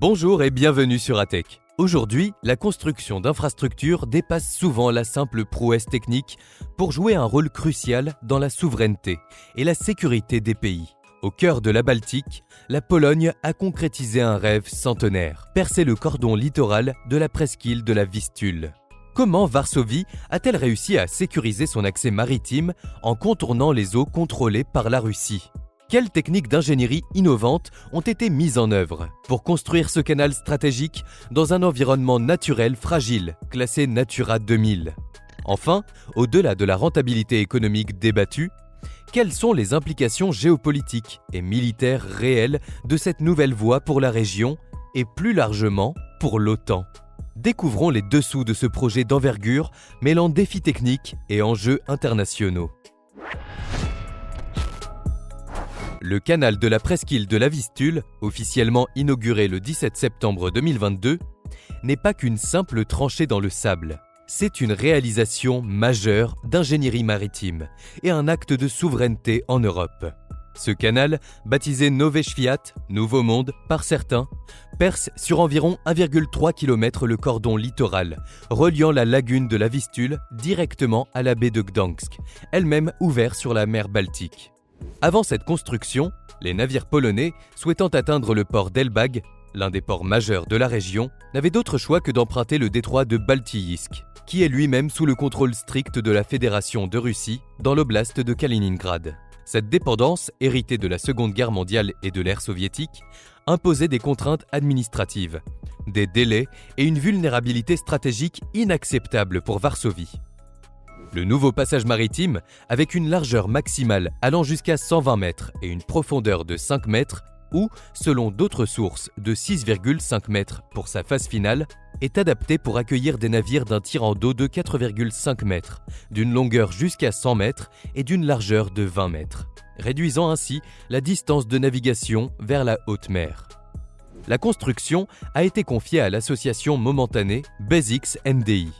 Bonjour et bienvenue sur ATech. Aujourd'hui, la construction d'infrastructures dépasse souvent la simple prouesse technique pour jouer un rôle crucial dans la souveraineté et la sécurité des pays. Au cœur de la Baltique, la Pologne a concrétisé un rêve centenaire, percer le cordon littoral de la presqu'île de la Vistule. Comment Varsovie a-t-elle réussi à sécuriser son accès maritime en contournant les eaux contrôlées par la Russie ? Quelles techniques d'ingénierie innovantes ont été mises en œuvre pour construire ce canal stratégique dans un environnement naturel fragile, classé Natura 2000 ? Enfin, au-delà de la rentabilité économique débattue, quelles sont les implications géopolitiques et militaires réelles de cette nouvelle voie pour la région et plus largement pour l'OTAN ? Découvrons les dessous de ce projet d'envergure mêlant défis techniques et enjeux internationaux. Le canal de la presqu'île de la Vistule, officiellement inauguré le 17 septembre 2022, n'est pas qu'une simple tranchée dans le sable. C'est une réalisation majeure d'ingénierie maritime et un acte de souveraineté en Europe. Ce canal, baptisé Nowe Świat, Nouveau Monde par certains, perce sur environ 1,3 km le cordon littoral, reliant la lagune de la Vistule directement à la baie de Gdańsk, elle-même ouverte sur la mer Baltique. Avant cette construction, les navires polonais, souhaitant atteindre le port d'Elbag, l'un des ports majeurs de la région, n'avaient d'autre choix que d'emprunter le détroit de Baltiisk, qui est lui-même sous le contrôle strict de la Fédération de Russie, dans l'oblast de Kaliningrad. Cette dépendance, héritée de la Seconde Guerre mondiale et de l'ère soviétique, imposait des contraintes administratives, des délais et une vulnérabilité stratégique inacceptable pour Varsovie. Le nouveau passage maritime, avec une largeur maximale allant jusqu'à 120 mètres et une profondeur de 5 mètres, ou, selon d'autres sources, de 6,5 mètres pour sa phase finale, est adapté pour accueillir des navires d'un tirant d'eau de 4,5 mètres, d'une longueur jusqu'à 100 mètres et d'une largeur de 20 mètres, réduisant ainsi la distance de navigation vers la haute mer. La construction a été confiée à l'association momentanée BASIX NDI,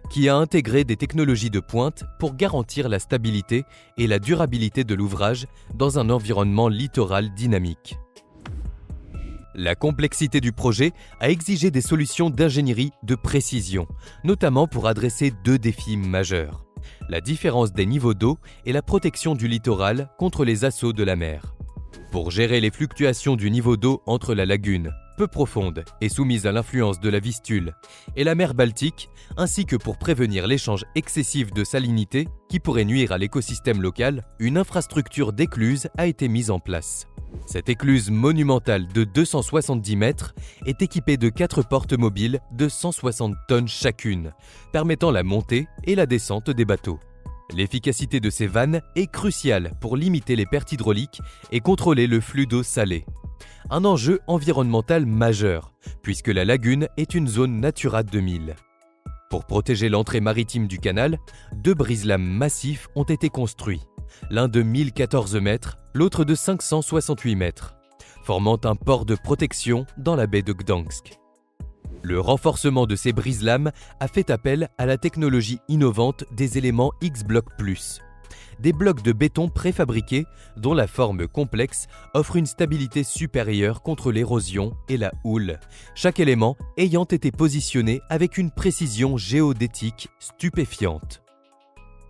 qui a intégré des technologies de pointe pour garantir la stabilité et la durabilité de l'ouvrage dans un environnement littoral dynamique. La complexité du projet a exigé des solutions d'ingénierie de précision, notamment pour adresser deux défis majeurs: la différence des niveaux d'eau et la protection du littoral contre les assauts de la mer. Pour gérer les fluctuations du niveau d'eau entre la lagune, peu profonde et soumise à l'influence de la Vistule, et la mer Baltique, ainsi que pour prévenir l'échange excessif de salinité qui pourrait nuire à l'écosystème local, une infrastructure d'écluse a été mise en place. Cette écluse monumentale de 270 mètres est équipée de 4 portes mobiles de 160 tonnes chacune, permettant la montée et la descente des bateaux. L'efficacité de ces vannes est cruciale pour limiter les pertes hydrauliques et contrôler le flux d'eau salée. Un enjeu environnemental majeur, puisque la lagune est une zone Natura 2000. Pour protéger l'entrée maritime du canal, 2 brise-lames massifs ont été construits, l'un de 1014 mètres, l'autre de 568 mètres, formant un port de protection dans la baie de Gdańsk. Le renforcement de ces brise-lames a fait appel à la technologie innovante des éléments X-Block+, des blocs de béton préfabriqués dont la forme complexe offre une stabilité supérieure contre l'érosion et la houle, chaque élément ayant été positionné avec une précision géodétique stupéfiante.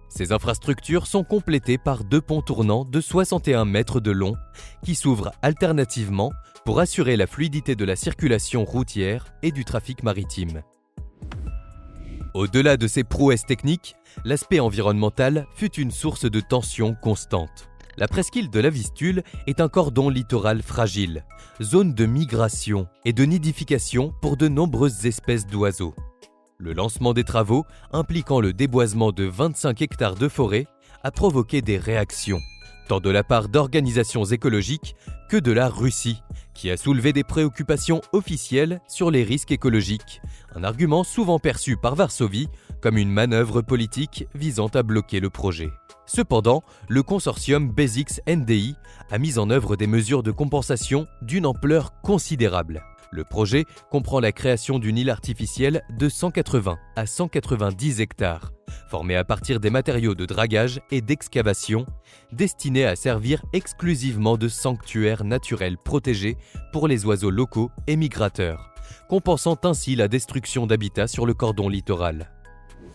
Ces infrastructures sont complétées par 2 ponts tournants de 61 mètres de long qui s'ouvrent alternativement pour assurer la fluidité de la circulation routière et du trafic maritime. Au-delà de ces prouesses techniques, l'aspect environnemental fut une source de tension constante. La presqu'île de la Vistule est un cordon littoral fragile, zone de migration et de nidification pour de nombreuses espèces d'oiseaux. Le lancement des travaux, impliquant le déboisement de 25 hectares de forêt, a provoqué des réactions, tant de la part d'organisations écologiques que de la Russie, qui a soulevé des préoccupations officielles sur les risques écologiques, un argument souvent perçu par Varsovie comme une manœuvre politique visant à bloquer le projet. Cependant, le consortium BASIX NDI a mis en œuvre des mesures de compensation d'une ampleur considérable. Le projet comprend la création d'une île artificielle de 180 à 190 hectares, formée à partir des matériaux de dragage et d'excavation, destinée à servir exclusivement de sanctuaire naturel protégé pour les oiseaux locaux et migrateurs, compensant ainsi la destruction d'habitats sur le cordon littoral.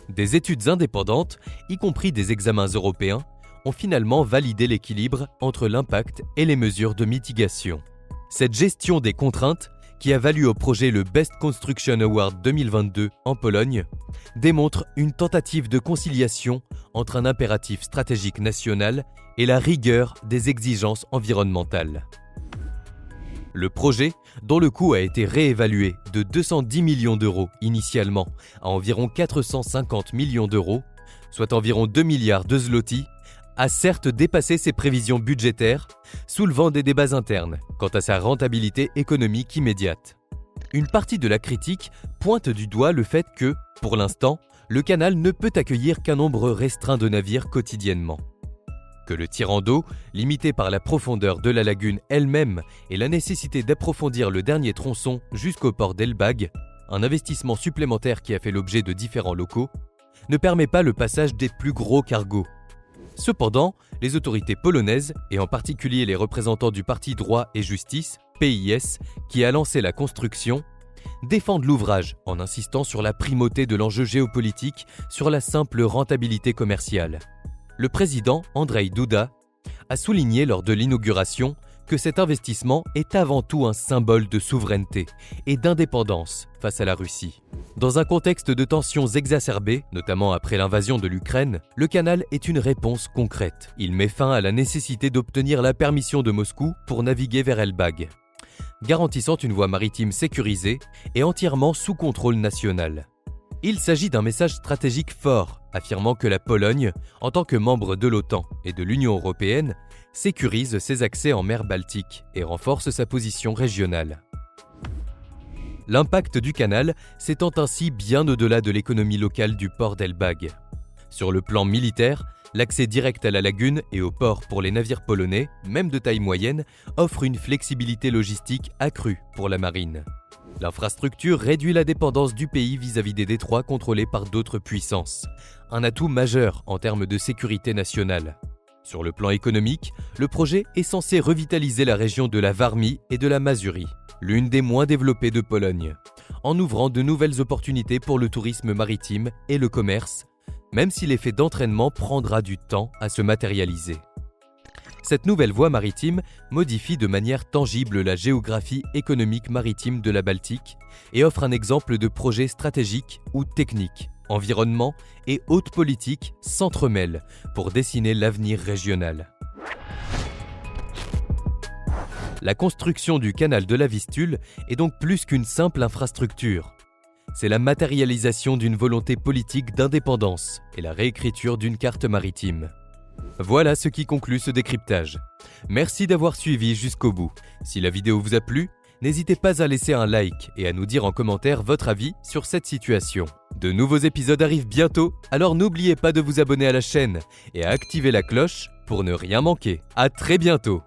Des études indépendantes, y compris des examens européens, ont finalement validé l'équilibre entre l'impact et les mesures de mitigation. Cette gestion des contraintes, qui a valu au projet le Best Construction Award 2022 en Pologne, démontre une tentative de conciliation entre un impératif stratégique national et la rigueur des exigences environnementales. Le projet, dont le coût a été réévalué de 210 millions d'euros initialement à environ 450 millions d'euros, soit environ 2 milliards de zloty, a certes dépassé ses prévisions budgétaires, soulevant des débats internes quant à sa rentabilité économique immédiate. Une partie de la critique pointe du doigt le fait que, pour l'instant, le canal ne peut accueillir qu'un nombre restreint de navires quotidiennement. Que le tirant d'eau, limité par la profondeur de la lagune elle-même et la nécessité d'approfondir le dernier tronçon jusqu'au port d'Elbag, un investissement supplémentaire qui a fait l'objet de différents locaux, ne permet pas le passage des plus gros cargos. Cependant, les autorités polonaises, et en particulier les représentants du parti Droit et Justice, PIS, qui a lancé la construction, défendent l'ouvrage en insistant sur la primauté de l'enjeu géopolitique sur la simple rentabilité commerciale. Le président Andrzej Duda a souligné lors de l'inauguration que cet investissement est avant tout un symbole de souveraineté et d'indépendance face à la Russie. Dans un contexte de tensions exacerbées, notamment après l'invasion de l'Ukraine, le canal est une réponse concrète. Il met fin à la nécessité d'obtenir la permission de Moscou pour naviguer vers Elbag, garantissant une voie maritime sécurisée et entièrement sous contrôle national. Il s'agit d'un message stratégique fort, affirmant que la Pologne, en tant que membre de l'OTAN et de l'Union européenne, sécurise ses accès en mer Baltique et renforce sa position régionale. L'impact du canal s'étend ainsi bien au-delà de l'économie locale du port d'Elbag. Sur le plan militaire, l'accès direct à la lagune et au port pour les navires polonais, même de taille moyenne, offre une flexibilité logistique accrue pour la marine. L'infrastructure réduit la dépendance du pays vis-à-vis des détroits contrôlés par d'autres puissances, un atout majeur en termes de sécurité nationale. Sur le plan économique, le projet est censé revitaliser la région de la Warmie et de la Mazurie, l'une des moins développées de Pologne, en ouvrant de nouvelles opportunités pour le tourisme maritime et le commerce, même si l'effet d'entraînement prendra du temps à se matérialiser. Cette nouvelle voie maritime modifie de manière tangible la géographie économique maritime de la Baltique et offre un exemple de projet stratégique où technique, environnement et haute politique s'entremêlent pour dessiner l'avenir régional. La construction du canal de la Vistule est donc plus qu'une simple infrastructure. C'est la matérialisation d'une volonté politique d'indépendance et la réécriture d'une carte maritime. Voilà ce qui conclut ce décryptage. Merci d'avoir suivi jusqu'au bout. Si la vidéo vous a plu, n'hésitez pas à laisser un like et à nous dire en commentaire votre avis sur cette situation. De nouveaux épisodes arrivent bientôt, alors n'oubliez pas de vous abonner à la chaîne et à activer la cloche pour ne rien manquer. À très bientôt!